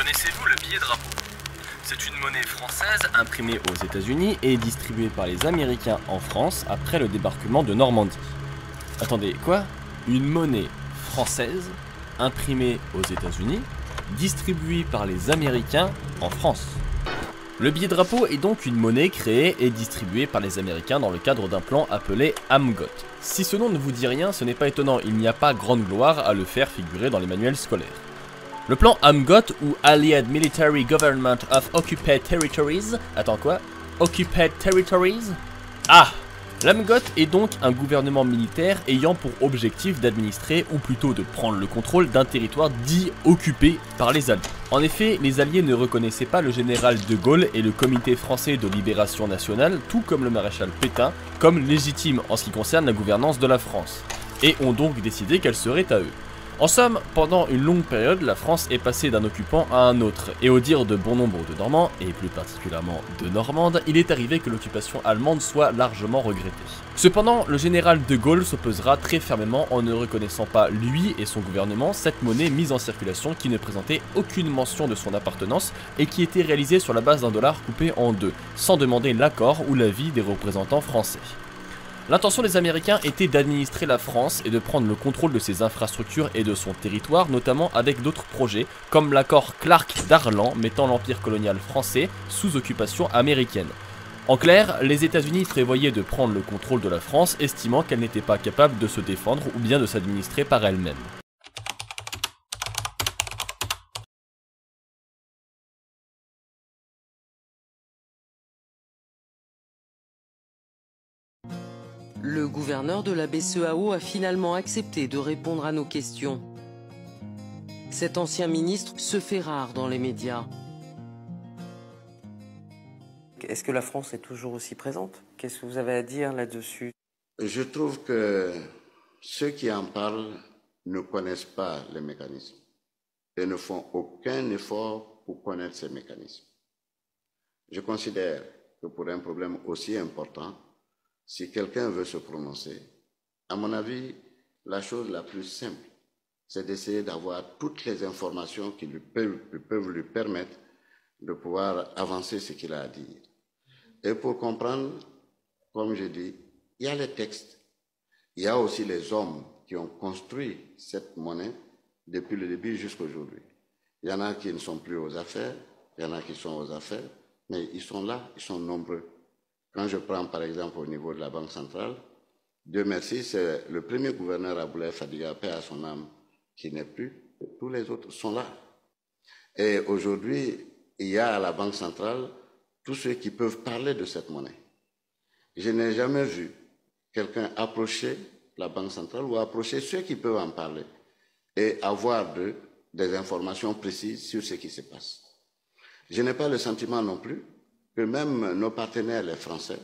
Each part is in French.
Connaissez-vous le billet drapeau? C'est une monnaie française imprimée aux États-Unis et distribuée par les Américains en France après le débarquement de Normandie. Attendez, quoi? Une monnaie française imprimée aux États-Unis, distribuée par les Américains en France. Le billet drapeau est donc une monnaie créée et distribuée par les Américains dans le cadre d'un plan appelé AMGOT. Si ce nom ne vous dit rien, ce n'est pas étonnant, il n'y a pas grande gloire à le faire figurer dans les manuels scolaires. Le plan AMGOT, ou Allied Military Government of Occupied Territories... Attends quoi? Occupied Territories? Ah! L'AMGOT est donc un gouvernement militaire ayant pour objectif d'administrer, ou plutôt de prendre le contrôle d'un territoire dit occupé par les Alliés. En effet, les Alliés ne reconnaissaient pas le général de Gaulle et le Comité français de libération nationale, tout comme le maréchal Pétain, comme légitimes en ce qui concerne la gouvernance de la France, et ont donc décidé qu'elle serait à eux. En somme, pendant une longue période, la France est passée d'un occupant à un autre, et au dire de bon nombre de Normands, et plus particulièrement de Normandes, il est arrivé que l'occupation allemande soit largement regrettée. Cependant, le général de Gaulle s'opposera très fermement en ne reconnaissant pas, lui et son gouvernement, cette monnaie mise en circulation qui ne présentait aucune mention de son appartenance et qui était réalisée sur la base d'un dollar coupé en deux, sans demander l'accord ou l'avis des représentants français. L'intention des Américains était d'administrer la France et de prendre le contrôle de ses infrastructures et de son territoire, notamment avec d'autres projets, comme l'accord Clark-Darlan mettant l'empire colonial français sous occupation américaine. En clair, les États-Unis prévoyaient de prendre le contrôle de la France, estimant qu'elle n'était pas capable de se défendre ou bien de s'administrer par elle-même. Le gouverneur de la BCEAO a finalement accepté de répondre à nos questions. Cet ancien ministre se fait rare dans les médias. Est-ce que la France est toujours aussi présente? Qu'est-ce que vous avez à dire là-dessus? Je trouve que ceux qui en parlent ne connaissent pas les mécanismes et ne font aucun effort pour connaître ces mécanismes. Je considère que pour un problème aussi important, si quelqu'un veut se prononcer, à mon avis, la chose la plus simple, c'est d'essayer d'avoir toutes les informations qui peuvent lui permettre de pouvoir avancer ce qu'il a à dire. Et pour comprendre, comme je dis, il y a les textes, il y a aussi les hommes qui ont construit cette monnaie depuis le début jusqu'à aujourd'hui. Il y en a qui ne sont plus aux affaires, il y en a qui sont aux affaires, mais ils sont là, ils sont nombreux. Quand je prends par exemple au niveau de la Banque centrale, Dieu merci, c'est le premier gouverneur Aboulaye Fadiga, paix à son âme, qui n'est plus. Tous les autres sont là. Et aujourd'hui, il y a à la Banque centrale tous ceux qui peuvent parler de cette monnaie. Je n'ai jamais vu quelqu'un approcher la Banque centrale ou approcher ceux qui peuvent en parler et avoir des informations précises sur ce qui se passe. Je n'ai pas le sentiment non plus que même nos partenaires, les Français,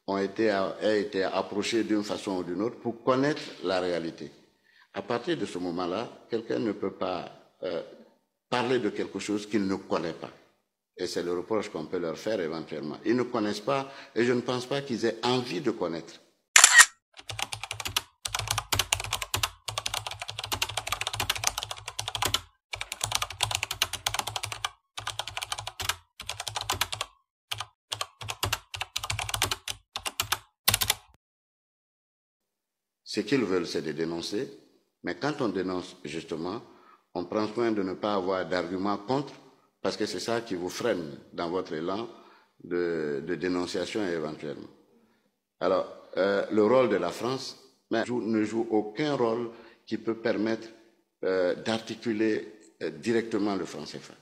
aient été approchés d'une façon ou d'une autre pour connaître la réalité. À partir de ce moment-là, quelqu'un ne peut pas parler de quelque chose qu'il ne connaît pas. Et c'est le reproche qu'on peut leur faire éventuellement. Ils ne connaissent pas et je ne pense pas qu'ils aient envie de connaître. Ce qu'ils veulent, c'est de dénoncer, mais quand on dénonce, justement, on prend soin de ne pas avoir d'arguments contre, parce que c'est ça qui vous freine dans votre élan de dénonciation éventuellement. Alors, le rôle de la France ne joue aucun rôle qui peut permettre d'articuler directement le franc CFA,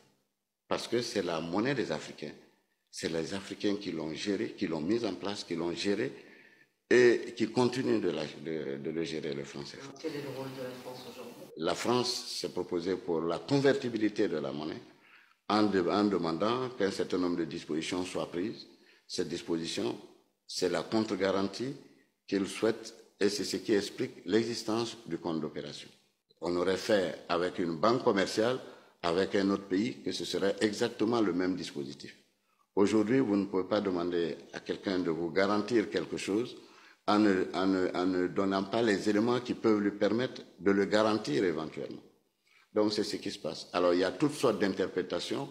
parce que c'est la monnaie des Africains. C'est les Africains qui l'ont géré, qui l'ont mise en place, qui l'ont géré, et qui continue de le gérer, le franc CFA. Quel est le rôle de la France aujourd'hui? La France s'est proposée pour la convertibilité de la monnaie en demandant qu'un certain nombre de dispositions soient prises. Cette disposition, c'est la contre-garantie qu'ils souhaitent et c'est ce qui explique l'existence du compte d'opération. On aurait fait avec une banque commerciale, avec un autre pays, que ce serait exactement le même dispositif. Aujourd'hui, vous ne pouvez pas demander à quelqu'un de vous garantir quelque chose en ne donnant pas les éléments qui peuvent lui permettre de le garantir éventuellement. Donc c'est ce qui se passe. Alors il y a toutes sortes d'interprétations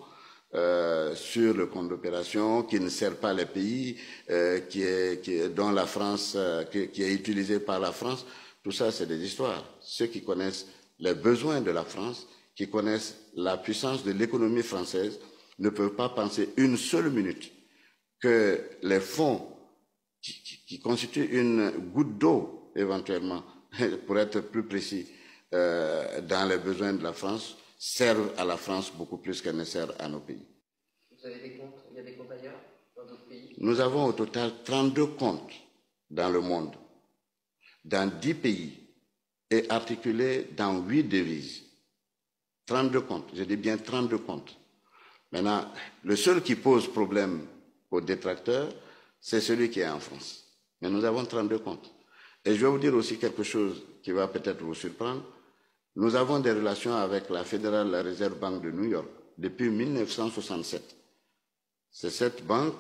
sur le compte d'opération qui ne sert pas les pays, dont la France, qui est utilisé par la France. Tout ça, c'est des histoires. Ceux qui connaissent les besoins de la France, qui connaissent la puissance de l'économie française, ne peuvent pas penser une seule minute que les fonds qui constituent une goutte d'eau, éventuellement, pour être plus précis, dans les besoins de la France, servent à la France beaucoup plus qu'elles ne servent à nos pays. Vous avez des comptes? Il y a des comptes ailleurs, dans d'autres pays? Nous avons au total 32 comptes dans le monde, dans 10 pays, et articulés dans 8 devises. 32 comptes, je dis bien 32 comptes. Maintenant, le seul qui pose problème aux détracteurs, c'est celui qui est en France. Mais nous avons 32 comptes. Et je vais vous dire aussi quelque chose qui va peut-être vous surprendre. Nous avons des relations avec la Federal Reserve Bank de New York depuis 1967. C'est cette banque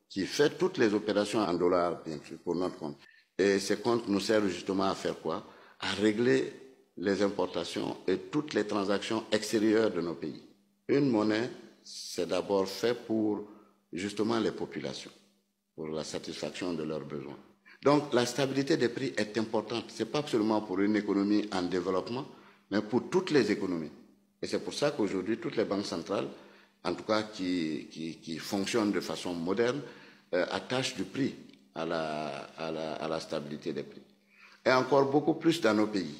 qui fait toutes les opérations en dollars, bien sûr, pour notre compte. Et ces comptes nous servent justement à faire quoi? À régler les importations et toutes les transactions extérieures de nos pays. Une monnaie, c'est d'abord fait pour justement les populations, pour la satisfaction de leurs besoins. Donc la stabilité des prix est importante. Ce n'est pas seulement pour une économie en développement, mais pour toutes les économies. Et c'est pour ça qu'aujourd'hui, toutes les banques centrales, en tout cas qui fonctionnent de façon moderne, attachent du prix à la stabilité des prix. Et encore beaucoup plus dans nos pays,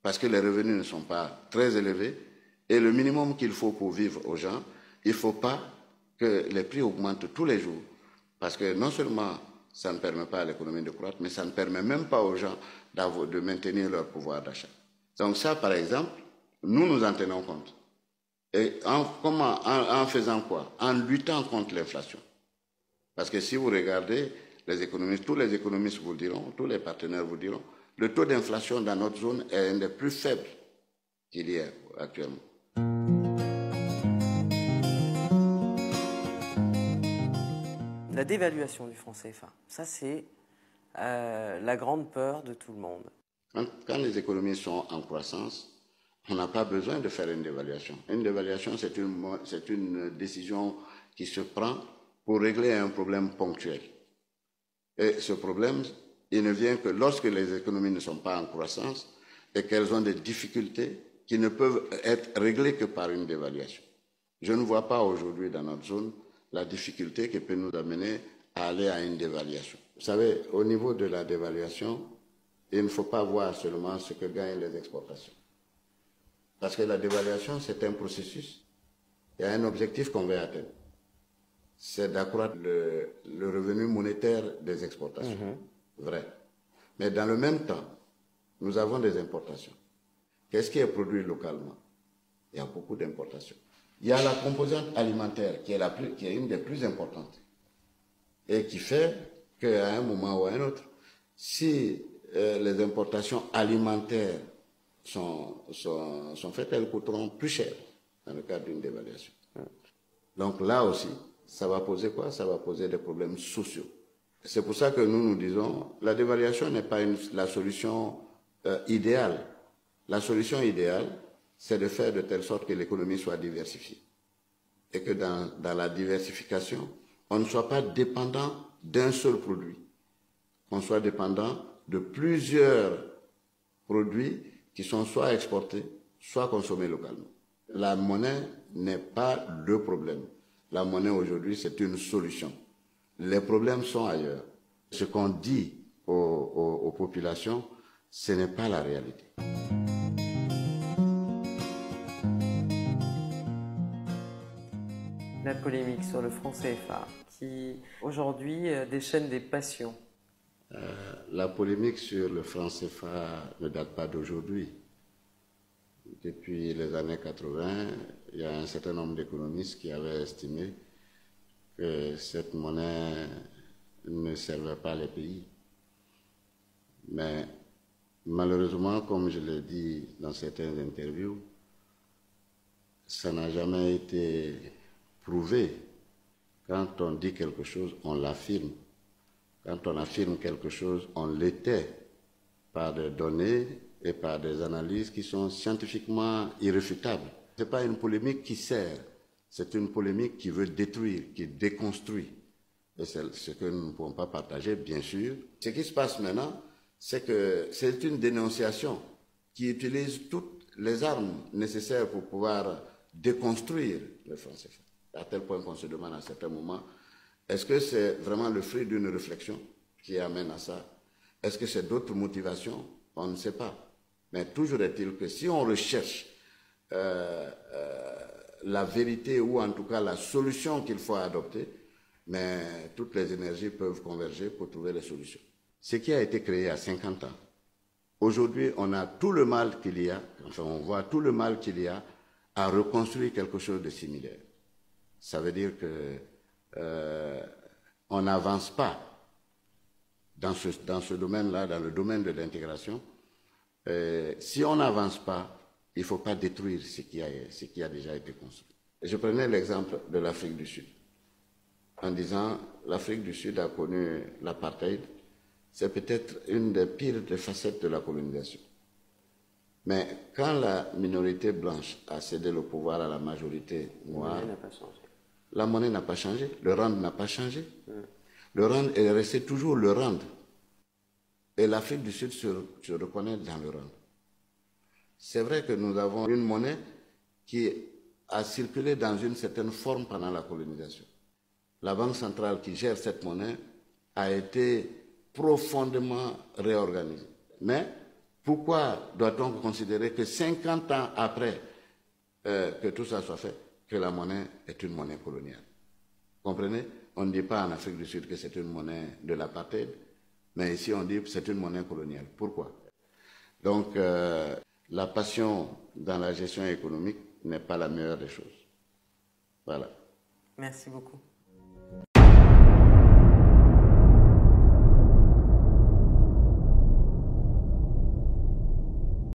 parce que les revenus ne sont pas très élevés, et le minimum qu'il faut pour vivre aux gens, il ne faut pas que les prix augmentent tous les jours, parce que non seulement ça ne permet pas à l'économie de croître, mais ça ne permet même pas aux gens de maintenir leur pouvoir d'achat. Donc ça, par exemple, nous en tenons compte. Et en faisant quoi? En luttant contre l'inflation. Parce que si vous regardez les économistes, tous les économistes vous le diront, tous les partenaires vous diront, le taux d'inflation dans notre zone est un des plus faibles qu'il y a actuellement. La dévaluation du franc CFA, ça c'est la grande peur de tout le monde. Quand les économies sont en croissance, on n'a pas besoin de faire une dévaluation. Une dévaluation, c'est une décision qui se prend pour régler un problème ponctuel. Et ce problème, il ne vient que lorsque les économies ne sont pas en croissance et qu'elles ont des difficultés qui ne peuvent être réglées que par une dévaluation. Je ne vois pas aujourd'hui dans notre zone la difficulté qui peut nous amener à aller à une dévaluation. Vous savez, au niveau de la dévaluation, il ne faut pas voir seulement ce que gagnent les exportations. Parce que la dévaluation, c'est un processus. Il y a un objectif qu'on veut atteindre. C'est d'accroître le revenu monétaire des exportations. Vrai. Mais dans le même temps, nous avons des importations. Qu'est-ce qui est produit localement? Il y a beaucoup d'importations. Il y a la composante alimentaire qui est une des plus importantes et qui fait qu'à un moment ou à un autre, si les importations alimentaires sont faites, elles coûteront plus cher dans le cadre d'une dévaluation. Donc là aussi, ça va poser quoi? Ça va poser des problèmes sociaux. C'est pour ça que nous disons, la dévaluation n'est pas la solution idéale. La solution idéale, c'est de faire de telle sorte que l'économie soit diversifiée. Et que dans la diversification, on ne soit pas dépendant d'un seul produit. Qu'on soit dépendant de plusieurs produits qui sont soit exportés, soit consommés localement. La monnaie n'est pas le problème. La monnaie aujourd'hui, c'est une solution. Les problèmes sont ailleurs. Ce qu'on dit aux populations, ce n'est pas la réalité. La polémique sur le franc CFA, qui aujourd'hui déchaîne des passions. La polémique sur le franc CFA ne date pas d'aujourd'hui. Depuis les années 80, il y a un certain nombre d'économistes qui avaient estimé que cette monnaie ne servait pas les pays. Mais malheureusement, comme je l'ai dit dans certaines interviews, ça n'a jamais été prouvé. Quand on dit quelque chose, on l'affirme. Quand on affirme quelque chose, on l'était par des données et par des analyses qui sont scientifiquement irréfutables. Ce n'est pas une polémique qui sert, c'est une polémique qui veut détruire, qui déconstruit. Et c'est ce que nous ne pouvons pas partager, bien sûr. Ce qui se passe maintenant, c'est que c'est une dénonciation qui utilise toutes les armes nécessaires pour pouvoir déconstruire le franc CFA. À tel point qu'on se demande à certains moments, est-ce que c'est vraiment le fruit d'une réflexion qui amène à ça? Est-ce que c'est d'autres motivations? On ne sait pas. Mais toujours est-il que si on recherche la vérité ou en tout cas la solution qu'il faut adopter, mais toutes les énergies peuvent converger pour trouver les solutions. Ce qui a été créé à 50 ans, aujourd'hui on a tout le mal qu'il y a, enfin on voit tout le mal qu'il y a à reconstruire quelque chose de similaire. Ça veut dire que on n'avance pas dans ce domaine-là, dans le domaine de l'intégration. Si on n'avance pas, il ne faut pas détruire ce qui a déjà été construit. Je prenais l'exemple de l'Afrique du Sud, en disant l'Afrique du Sud a connu l'apartheid, c'est peut-être une des pires des facettes de la colonisation. Mais quand la minorité blanche a cédé le pouvoir à la majorité noire, la monnaie n'a pas changé, le rand n'a pas changé. Le rand est resté toujours le rand. Et l'Afrique du Sud se reconnaît dans le rand. C'est vrai que nous avons une monnaie qui a circulé dans une certaine forme pendant la colonisation. La Banque centrale qui gère cette monnaie a été profondément réorganisée. Mais pourquoi doit-on considérer que 50 ans après que tout ça soit fait, que la monnaie est une monnaie coloniale? Comprenez? On ne dit pas en Afrique du Sud que c'est une monnaie de l'apartheid, mais ici on dit que c'est une monnaie coloniale. Pourquoi? Donc la passion dans la gestion économique n'est pas la meilleure des choses. Voilà. Merci beaucoup.